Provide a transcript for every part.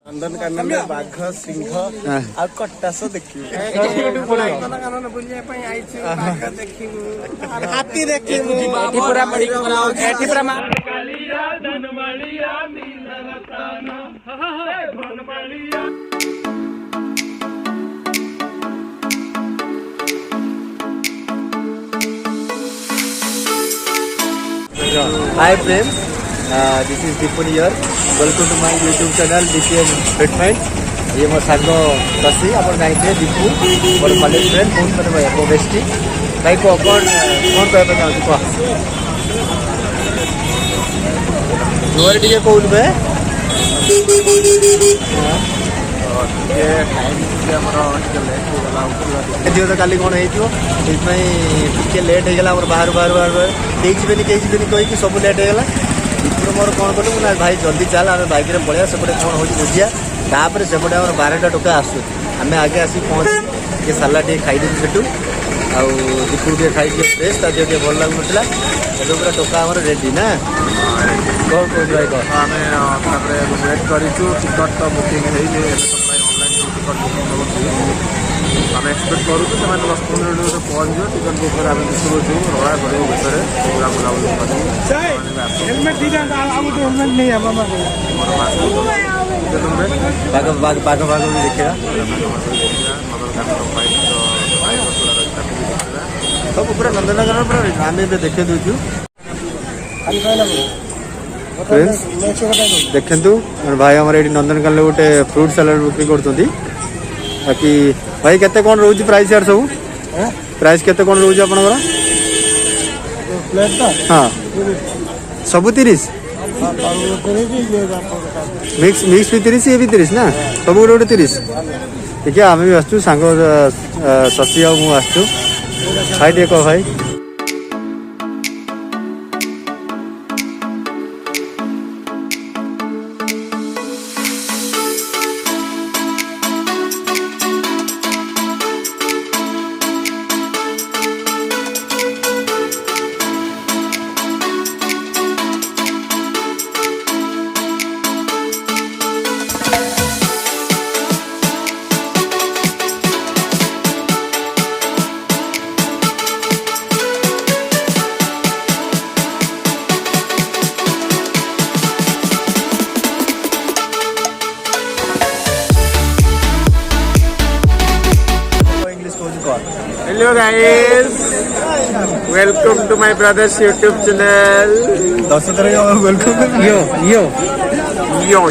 नंदनकानन में बाघ सिंह आ कटास देखिए हाथी Hi friends, this is Dipun here. Welcome to my YouTube channel DPN Fitment. ये मोर साग दसी आप जानते दीपू मोर कॉलेज फ्रेंड बहुत मतलब भाई मो बेस्टी भाई को कौन कहते चाहूँ कह जोर टे कौन बे तो काली कौन हो लेट होगा बाहर बाहर बाहर कहीं कहीकि सब लेट होगा दीपुर मोर कौन कलु ना भाई जल्दी चल आम बैक में पलैया सेपटे कौन हो बुझिया तापर सेपटे आम 12टा टोका आसु आम आगे आसिक पहुँच ये साला टे खाईदे सेठू आउ दीपुर टे खाई फ्रेश ता टे भल लगुला एवं पूरा टोका आम रेडी ना कौन कौन भाई कह आम वेट करूँ टिकट तो बुकिंग टिकट बुकिंग आम एक्सपेक्ट करूँ से 10-15 मिनट पहुँच टिकट बुक कर देखो रड़ा कर भितर पूरा बुलाबुली बाघ भी देखा सब पूरा नंदनकानन पूरा आम देखे दूचु देखु भाई आम ये नंदनकानन गोटे फ्रूट सालाड बिक्री कर बाकी भाई केते कौन रोज प्राइस यार सब प्राइस केते कौन रोज आपनकर हाँ सब 30 मिक्स भी 30 ये भी 30 ना सब गोटे 30 देखिए आम भी आसचु सांग शशि आ मु आसचु भाई टे कह भाई Hello guys, welcome to my brother's YouTube channel. दस तरह वेलकम यो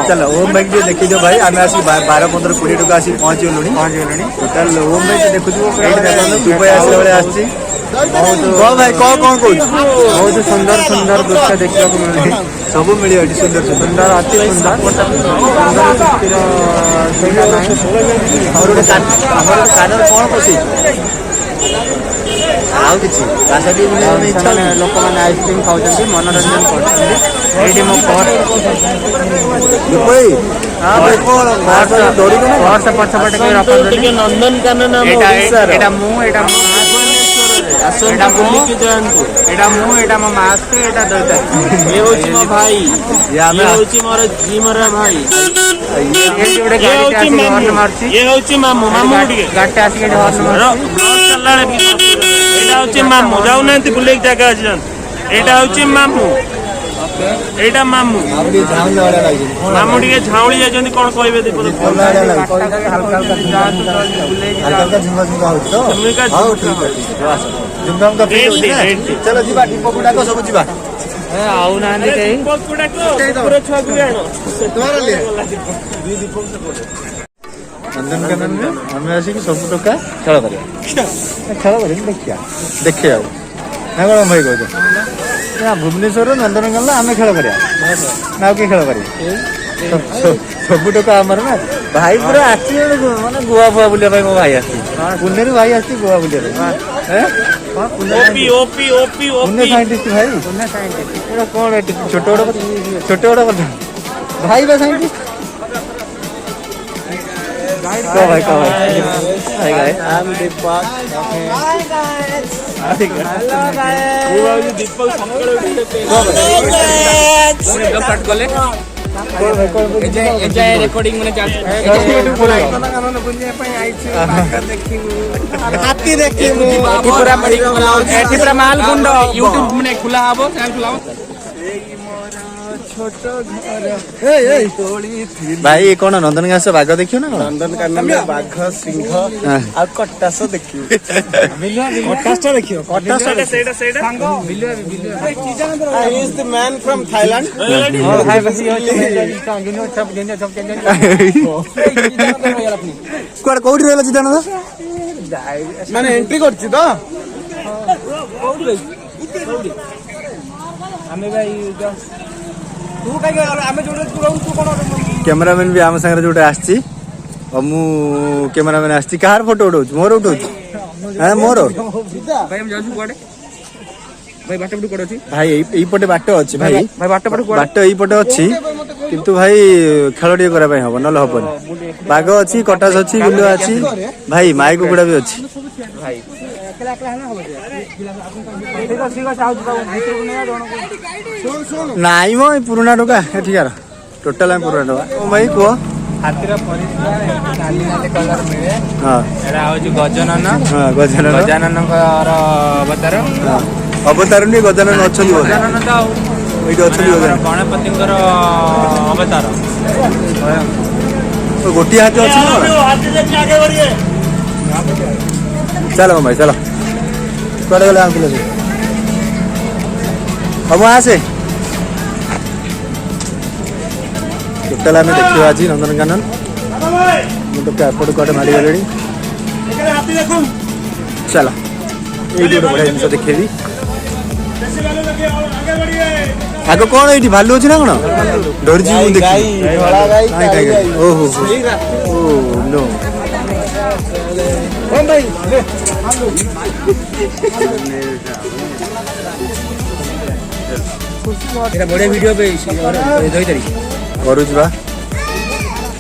चलो ओम भाई जो देखी जो भाई आम आसी 12-15-20 टका आसी पहुँच गलुनी टोटाल ओम भाई देखु दुबई आसला बेले आसी भाई कौन बहुत सुंदर सुंदर दृश्य देखा मिले सब मिले सुंदर सुंदर अति सुंदर कानर कौन पशि आउ कि लोक मैंने आइसक्रीम खाऊँ मनोरंजन कर पछपटे नंदनकानन मो मास्क ये हूँ मो भाई ये हूँ मोर जिमर भाई ये हूँ मामू मामू गाड़ी आसिक मामू जाऊना बुले जगह यहाँ हूँ मामू एटा मामू मामू टे झाउली जाइए कौन कहे चलो सब आउ ना नंदनकानन में आम आसिक सब टोका खेल कर देखिए ना कौन भाई कह भुवनेश्वर नंदनकानन आम खेल कर खेल कर सब टोका आमर ना भाई पूरा आसी माने गोवा फुआ बुलिया मो भाई आसी पुणे भाई आसी गोवा बुलिया पुणे साइंटिस्ट भाई कौन छोटे बड़ा कथा भाई बा साइंटिस्ट कह भाई hi guys I am Deepak hi guys hello guys वो दीपक संकल उठे एकदम कट गले ରେକର୍ଡିଂ ମାନେ ହାତୀ ଦେଖିବୁ ପୁରା ମାଲ ଗୁଣ୍ଡ ୟୁଟ୍ୟୁବ ମାନେ ଖୋଲା ହବ ଚ୍ୟାନେଲ ଖୋଲା ହବ। ଭାଇ କଣ ନନ୍ଦନକାନନ ବାଘ ଦେଖିବ ନା କଣ? ନନ୍ଦନକାନନ ବାଘ ସିଂହ ଆଉ କଟାସ ଦେଖିବୁ। କଟାସ ଦେଖିବ ମ୍ୟାନ ଫ୍ରମ ଥାଇଲାଣ୍ଡ। କୁଆଡେ କୋଉଠି ରହିଲା ଚିଦାନନ୍ଦ? ମାନେ ଏଣ୍ଟ୍ରି କରିଛି ତ ଆମେ ଭାଇ ତୁ କାଇଁ ଆମେ ଯୋଉଟା ତୁ ରହୁ ତୁ କଣ କ୍ୟାମେରାମ୍ୟାନ ବି ଆମ ସାଙ୍ଗରେ ଯୋଉଟା ଆସିଛି ମୁଁ କ୍ୟାମେରାମ୍ୟାନ ଆସିଛି। କାହାର ଫଟୋ ଉଠଉଛି? ମୋର ଉଠଉଛି ମୋର। ଭାଇ ଆମେ ଯାଉଛୁ କୁଆଡେ? ଭାଇ ବାଟ ପଟୁ କୁଆଡେ ଅଛି? ଭାଇ ଏଇପଟେ ବାଟ ଅଛି ଭାଇ। ଭାଇ ବାଟ ପଟୁ କୁଆଡେ? ବାଟ ଏଇପଟେ ଅଛି କିନ୍ତୁ ଭାଇ ଖେଳ ଟିକେ କରିବା ପାଇଁ ହବ ନହେଲେ ହବନି। ବାଘ ଅଛି, କଟାସ ଅଛି, ବିଲୁଆ ଅଛି, ଭାଇ ମାଇ କୁକୁଡା ବି ଅଛି। ଭାଇ ନାଇଁ ମ ଏଇ ପୁରୁଣା ଟୋକା ଏଠିକାର ଟୋଟାଲ ପୁରୁଣା ଟୋକା। ଭାଇ କୁହ। ହାତୀର ପରିସ୍କାର ନାଲି ନାଲି କଲର ମିଳେ। ହଁ ଏଟା ହଉଛି ଗଜାନନ। ହଁ ଗଜାନନଙ୍କର ଅବତାର। ଅବତାର ନୁହେଁ ଗଜାନନ ଅଛନ୍ତି ବୋଧେ। ଗଜାନନ ତ ଏଇଠି ଅଛନ୍ତି ବୋଧେ। ଗଣପତିଙ୍କର ଅବତାର। ଗୋଟିଏ ହାତୀ ଅଛି ନା କଣ? ଚାଲ ଭାଇ ଚାଲ। କୁଆଡେ ଗଲେ ଆମକୁ ହବ ଆସେ। ଟୋଟାଲ ଆମେ ଦେଖିବା ଆଜି ନନ୍ଦନକାନନ। ମୁଁ ତ ଏପଟେ କୁଆଡେ ମାରିଗଲିଣି। ଚାଲ ଏଇଠି ଗୋଟେ ବଢିଆ ଜିନିଷ ଦେଖେଇବି। ଆଗ କଣ ଏଇଠି ଭାଲୁ ଅଛି ନା କଣ? ଡରିଛି ମୁଁ ଦେଖି। ଓହୋ ନୋ। ବଢିଆ ଭିଡିଓ କରୁଛି ବା।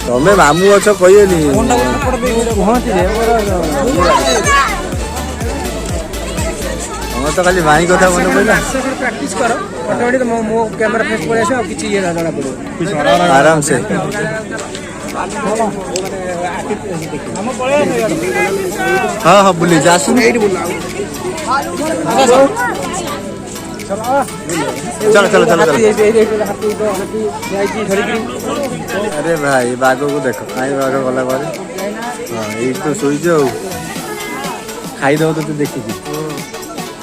ତମେ ମାମୁଁ ଅଛ କହିବେନି। ତମେ ତ ଖାଲି ଭାଇ କଥା ମନେ ପଡିଲା। ପ୍ରାକ୍ଟିସ କର ଅଟୋମେଟିକ ମୋ କ୍ୟାମେରା ଫେସ୍ ପଳେଇ ଆସିବ ଆଉ କିଛି ଇଏ ଜଣା ପଡିବ ଆରାମ ସେ। ହଁ ହଁ ବୁଲି ଯା ଆସୁନି। चलो चलो चलो चलो। अरे भाई बाघ को देखो आई बाघ गला बारे। हाँ ये तो सोई जाओ खाई दो तो देखी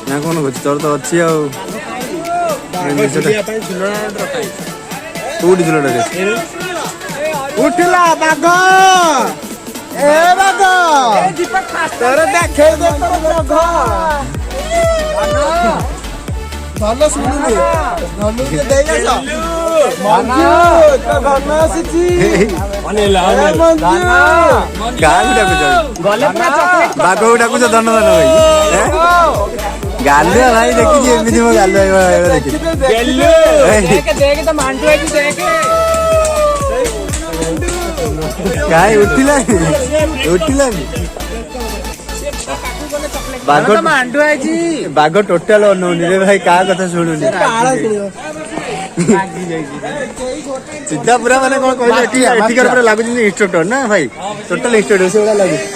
ना कौन कुछ तोर तो अच्छी आओ कोठी झुलटा रे उठला बाघ ए बाघ तोर देखे दे तोर बाघ ଭଲ ଶୁଣୁନି ଧନୁ କେ ଦେଇ ଆସ ମଞ୍ଜୁ ତ ଧନ ଆସିଛି ଗାଁ ଗୁଡାକୁ ଯାଉ ଗଲେ ପୁରା ଚକଲେଟ ବାଘ ଗୁଡାକୁ ଧନ ଧନ ଭାଇ ଗାଲୁଆ ଭାଇ ଦେଖିଛି ଏମିତି ମୋ ଗାଲୁଆ ଭାଇ ଦେଖିଛି। ଦେଖେ ତ ମାଣ୍ଡୁ ହେଇକି ଦେଖେ କାଇଁ ଉଠିଲାନି ବାଘ ଟୋଟାଲ ଅନଉନି ରେ ଭାଇ କାହା କଥା ଶୁଣୁନି ସିଧା ପୁରା ମାନେ କଣ କହିଲେ ଏଠିକାର ପୁରା ଲାଗୁଛି ଇନଷ୍ଟ୍ରକ୍ଟର ନା ଭାଇ ଟୋଟାଲ ଇନଷ୍ଟ୍ରକ୍ଟର ସେଗୁଡା ଲାଗୁଛି।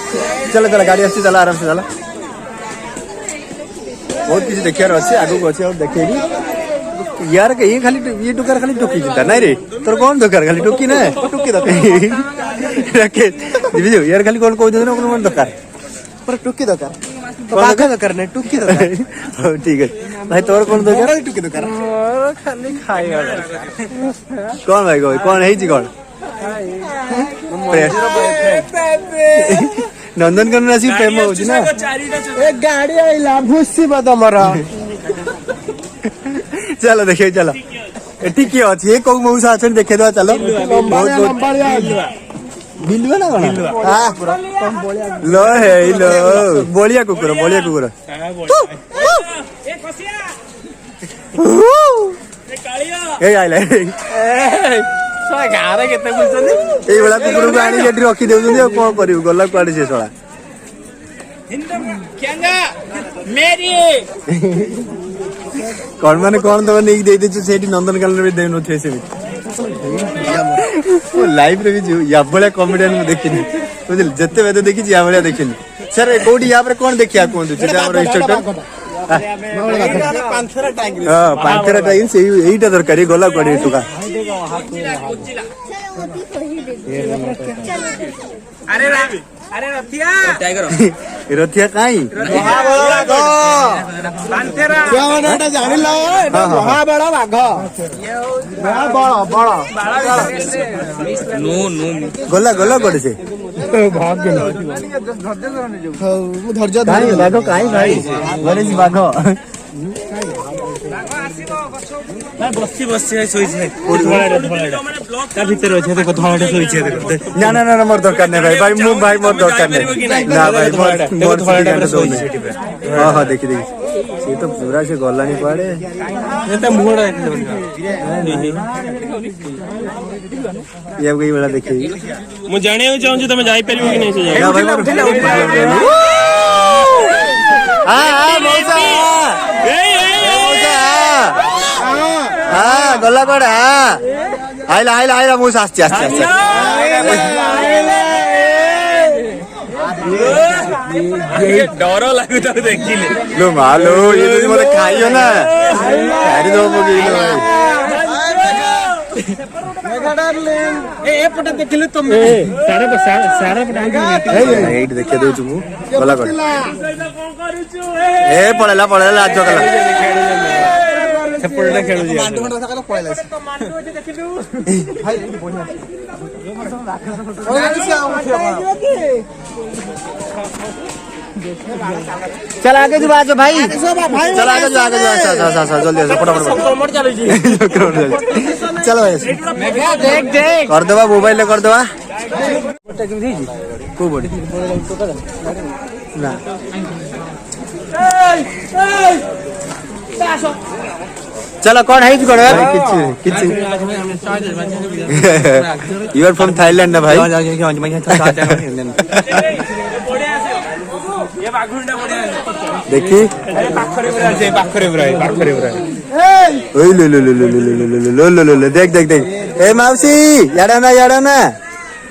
ଚାଲ ଚାଲ ଗାଡି ଆସୁଛି ଚାଲ ଆରାମସେ ଚାଲ। ବହୁତ କିଛି ଦେଖିବାର ଅଛି ଆଗକୁ ଅଛି ଆଉ ଦେଖେଇବି। यार ये खाली ये टुकार खाली टोकी चिंता नहीं रे तोर कौन दरकार खाली टोकी ना टोकी दरकार यार खाली कौन कहते ना कौन दरकार पर टोकी दरकार बाघ दरकार नहीं टोकी दरकार। ठीक है भाई तोर कौन दरकार टोकी दरकार ଖାଲି ଖାଇବା कौन भाई कौन है जी कौन नंदनकानन आसी प्रेम होची ना ए गाड़ी आइला भुसीबा तमरा चलो देखिए चलो एठी किए अछि ए कोउ मौसा अछन देखे दवा चलो बिलुआ ना कोन हां लो हे लो बोलिया कुकुर ए खसिया ए कालिया ए आइले ସଳା ଗାଁରେ କେତେ ବୁଲଛନ୍ତି ଏଇ ଭଳିଆ କୁକୁରକୁ ଆଣି ଏଠି ରଖି ଦେଉଛନ୍ତି ଆଉ କଣ କରିବୁ ଗଲା କୁଆଡେ ସେ ଶଳା कौन माने कौन तब नहीं दे दे सेठी नंदनकानन रे देनु थे से वो लाइव रे भी या बळे कॉमेडियन में देखिनी बुझल जत्ते वेदे देखि या बळे देखिनी सर कोडी या पर कोन देखिया कोन जेटा हमर इंस्ट्रक्टर पांथरा टाइगर हां पांथरा टाइगर से एईटा दरकारी गोला कोडी टुका अरे अरे रथिया टाइगर रथिया काई पांथरा क्या माने एटा जानिला एटा महा बड़ा बाघ बड़ा नो गोला गोला कोडी से भाग गेल मु धैर्य काई बाघ काई भाई बोले जी बाघ बस्ती बस्ती सोई छे धोलाडा ता भीतर अछि देखो धोलाडा सोई छे देखो ना ना ना मोर दरकार नहीं भाई भाई मोर दरकार नहीं ना भाई मोर धोलाडा पे सोई छे हां हां देखि देखि से तो पूरा से गल्ला नहीं पड़े एता मुहडा ये गई वाला देखि मु जाने चाहू छी तमे जाई परिबो कि नहीं से ना भाई हां हां मौसा हाँ गला पड़ा आइला आइला आइला मुझ आस्ते आस्ते आस्ते डर लागु त देखिले लो मालो ये तो मते खाइयो ना खारी दो मगे लो ए पटा देखिले तुम सारा पटा एट देखे दो तुम गला कर ए पड़ेला पड़ेला आज गला सेपड़े खेलु जी मांडू मंडा सकाला पळेला भाई बढ़िया चल आगे जो बाजो भाई चल आगे जो सा जल्दी फटाफट कमर चलो जी चलो भाई देख देख कर देबा मोबाइल कर देबा को बड़ी ना चलो कौन है कौन किछ यू आर फ्रॉम थाईलैंड ना भाई देखी ओए लो देख देख देख ए माउसी याडा ना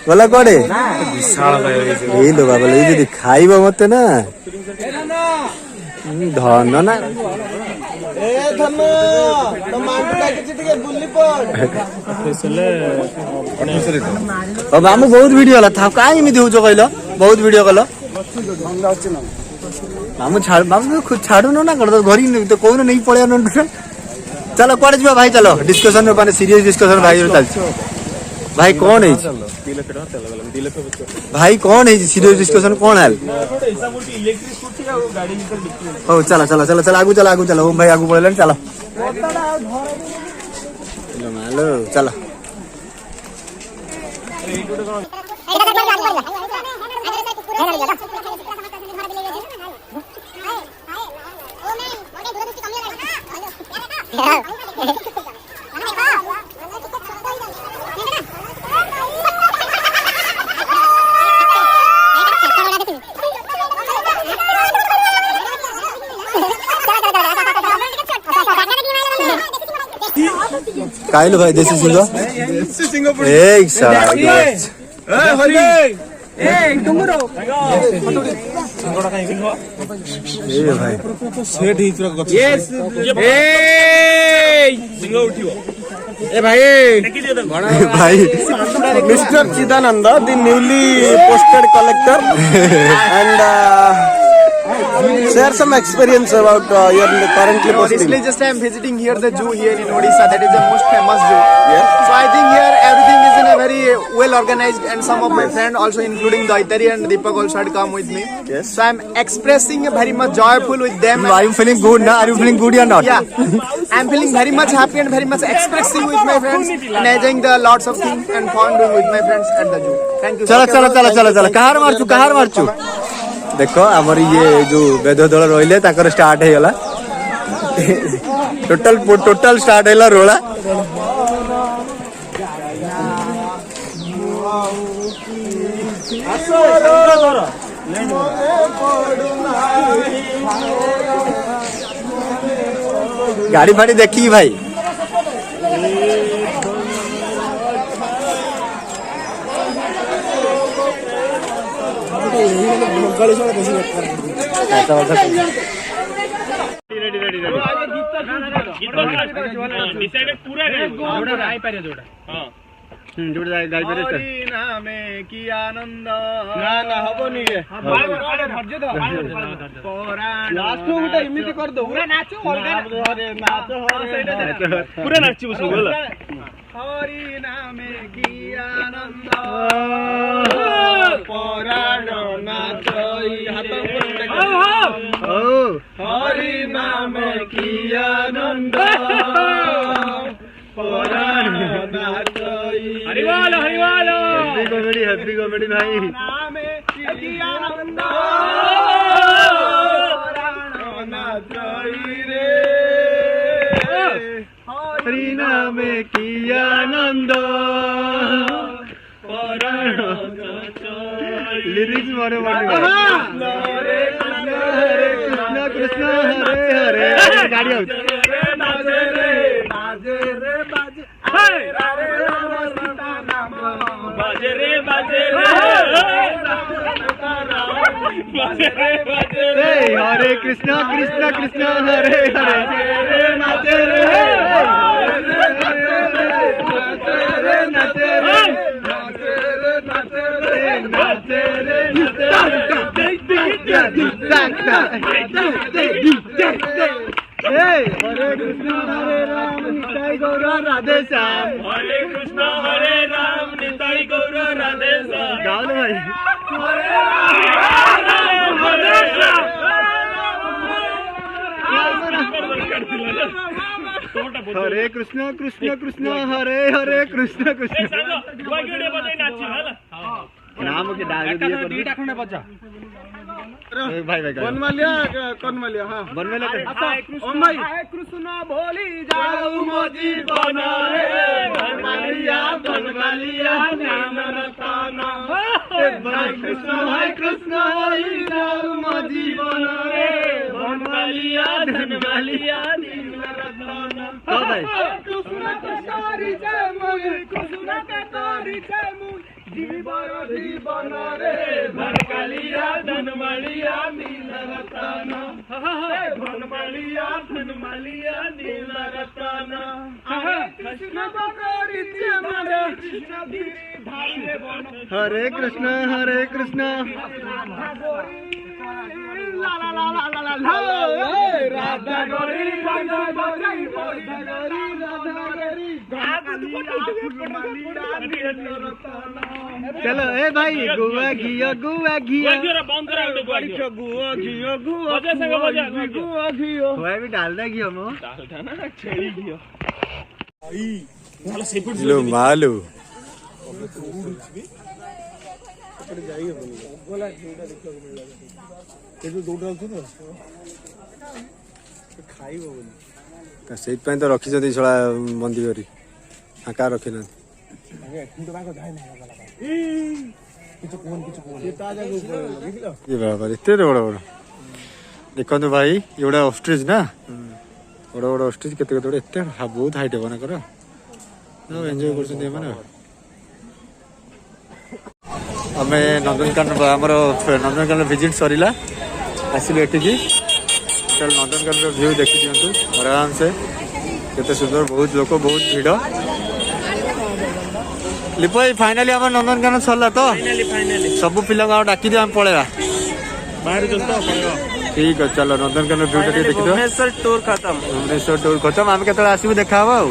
बोला कोडे ए लो बाबा ले जदी खाइबो मते ना धन ना ए धन तो मांडू डाके टिके बुल्ली पड़ अब हमु बहुत वीडियो होला था काई एमिति होजो कहलो बहुत वीडियो कलो मामू खुद छाड़ू ना कर घरी तो कौन नहीं पड़े चलो कड़े जा भाई चलो डिस्कशन में सीरियस डिस्कशन भाई चल भाई कौन है भाई कौन है सीरियस डिस्कशन कौन है ओ चलो चलो चलो चलो आगू चलो ओम भाई आगू पड़े चलो हेलो चलो काइलो भाई देसी सिंह एक साथ डुंगरो ए भाई सेठ ही तुरा गछ ए सिंह उठियो ए भाई भाई Mr. Chidananda, the newly posted collector, and share some experience about your currently posting. Honestly, just I am visiting here the zoo here in Odisha. That is the most famous zoo. Yeah. So I think here everything is in a very well organized, and some of my friends also, including Daitari and Deepak, also had come with me. Yes. So I am expressing very much joyful with them. are you feeling good now? Are you feeling good or not? Yeah, I am feeling very much happy and very much expressive with my friends and enjoying the lots of things and fun doing with my friends at the zoo. Thank you. चलो चलो चलो चलो चलो कहार मारचु देखो हमर ये जो वेद दल रहिले ताकर स्टार्ट हे गला टोटल स्टार्ट हैला रोला गाड़ी फाड़ी देखिए भाई। কি আনন্দ না না হবনি লাস্ট গোটা এମିତି କରିଦଉ ପୁରା ନାଚ ନାଚ ପୁରା ନାଚିବୁ ସବୁ ହେଲା। হরি নামে কি আনন্দ পরাণ নাচই হাত হরি নামে কি আনন্দ পরাণ নাচই হরিবল হরিবল হ্যাপি কমেডি ভাই নামে কি আনন্দ পরাণ নাচই রে हरि नामे की आनंद लिरिक्स मारे हरे कृष्ण कृष्ण हरे हरे गाड़ी बाजे रे बाजे रे बाजे बाजे रे बाजे रे हरे कृष्ण कृष्ण कृष्ण हरे हरे नाचे रे हरे कृष्ण हरे राम निताई गौर राधे श्याम हरे कृष्ण हरे राम निताई गौर राधे श्याम गाओ भाई हरे राम हरे कृष्ण कृष्ण कृष्ण हरे हरे कृष्ण कृष्ण नाम के डाल दिए दीटा खंडे बचा भाई भाई बनमालिया कनमालिया हां बनमालिया ओम भाई कृष्ण बोली जाऊ मोजी बना रे बनमालिया नाम रताना भाई कृष्ण बोली जाऊ मोजी बना रे बनमालिया धनमालिया नील रताना हां भाई कृष्ण के तारी जय मुई कृष्ण के तारी जय मुई जीवन रे धनमालिया धनमालिया नील रताना धनमालिया धनमालिया नील रताना कृष्ण बकरी मारे कृष्ण हरे कृष्ण ला ला ला ला ला ला राधा गोरी राधा गोरी राधा गोरी चलो ए भाई गुआ घियो बंद करा गुआ घियो गुआ घियो भाई भी डाल दे घियो मो डालता ना छेड़ी घियो लो मालू ସେଇଥିପାଇଁ ତ ରଖିଛନ୍ତି ଶଳା ବନ୍ଦୀ କରି ଫାଙ୍କା ରଖିନାହାନ୍ତି। ଏତେ ବଡ଼ ବଡ଼ ଦେଖନ୍ତୁ ଭାଇ ଏଗୁଡ଼ା ଅଷ୍ଟ୍ରିଚ୍ ନା ବଡ଼ ବଡ଼ ଅଷ୍ଟ୍ରିଚ୍ କେତେ କେତେ ବଡ଼ ଏତେ ବହୁତ ହାଇଟ୍ ହେବ ନା କର ଏନ୍ଜୟ କରୁଛନ୍ତି ଏମାନେ। ଆମେ ନନ୍ଦନକାନନ ଆମର ନନ୍ଦନକାନନ ଭିଜିଟ୍ ସରିଲା ଆସିଲୁ ଏଠିକି ନନ୍ଦନକାନନର ଭ୍ୟୁ ଦେଖି ଦିଅନ୍ତୁ ଆରାମସେ କେତେ ସୁନ୍ଦର ବହୁତ ଲୋକ ବହୁତ ଭିଡ଼। ଲିପୁ ଭାଇ ଫାଇନାଲି ଆମର ନନ୍ଦନକାନନ ସରିଲା ତ ସବୁ ପିଲାଙ୍କୁ ଆଉ ଡାକି ଦିଅ ଆମେ ପଳେଇବା ଠିକ ଅଛି ଚାଲ ନନ୍ଦନକାନନ ଭ୍ୟୁଟା ଟିକେ ଦେଖିଦିଅ। ଭୁବନେଶ୍ୱର ଟୁର୍ ଖତମ ଆମେ କେତେବେଳେ ଆସିବୁ ଦେଖା ହବ ଆଉ।